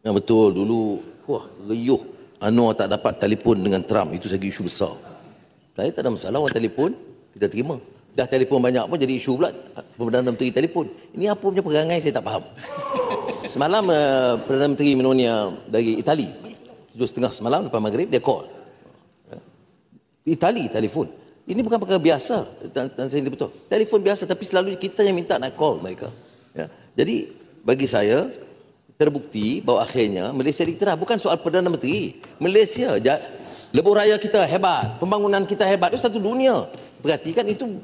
Ya, betul, dulu wah riuh Anwar tak dapat telefon dengan Trump, itu segi isu besar. Saya tak ada masalah, orang telefon kita terima. Dah telefon banyak pun jadi isu pula Perdana Menteri telefon. Ini apa punya perangai saya tak faham. Semalam Perdana Menteri Melania dari Itali 7.30 semalam lepas maghrib dia call. Itali telefon. Ini bukan perkara biasa, dan saya betul. Telefon biasa, tapi selalu kita yang minta nak call mereka. Ya. Jadi bagi saya terbukti bahawa akhirnya Malaysia dikterah bukan soal Perdana Menteri. Malaysia lebuh raya kita hebat, pembangunan kita hebat, itu satu dunia. Perhatikan itu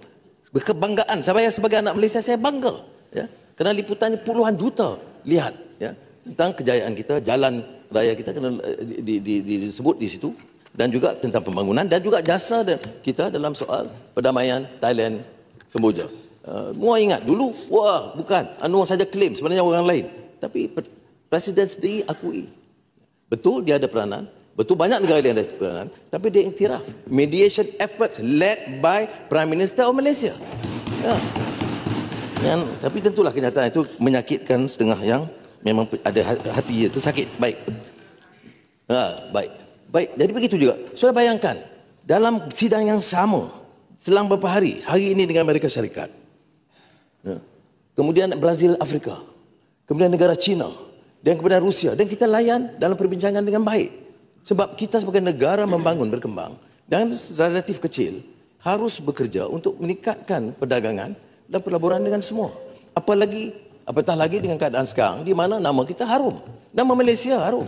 kebanggaan. Saya sebagai anak Malaysia saya bangga. Ya. Kerana liputannya puluhan juta lihat ya tentang kejayaan kita, jalan raya kita kena disebut di situ, dan juga tentang pembangunan dan juga jasa kita dalam soal perdamaian Thailand Kemboja. Semua ingat dulu, wah bukan Anwar saja klaim, sebenarnya orang lain. Tapi Presiden sendiri akui. Betul dia ada peranan, betul banyak negara yang ada peranan, tapi dia iktiraf. Mediation efforts led by Prime Minister of Malaysia. Ya. Tapi tentulah kenyataan itu menyakitkan setengah yang memang ada hati tersakit. Baik. Baik, jadi begitu juga. Sudah bayangkan, dalam sidang yang sama, selang beberapa hari ini dengan Amerika Syarikat, kemudian Brazil, Afrika, kemudian negara China, dan kemudian Rusia, dan kita layan dalam perbincangan dengan baik. Sebab kita sebagai negara membangun, berkembang, dan relatif kecil, harus bekerja untuk meningkatkan perdagangan dan pelaburan dengan semua. Apatah lagi dengan keadaan sekarang, di mana nama kita harum. Nama Malaysia harum.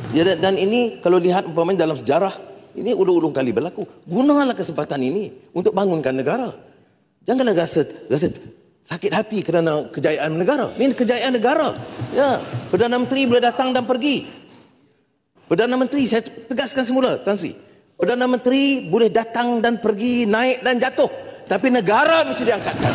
Ya, dan ini kalau lihat umpamanya dalam sejarah, ini ulung-ulung kali berlaku. Gunalah kesempatan ini untuk bangunkan negara. Janganlah rasa sakit hati kerana kejayaan negara. Ini kejayaan negara. Ya, Perdana Menteri boleh datang dan pergi. Perdana Menteri, saya tegaskan semula, Tan Sri. Perdana Menteri boleh datang dan pergi, naik dan jatuh. Tapi negara mesti diangkatkan.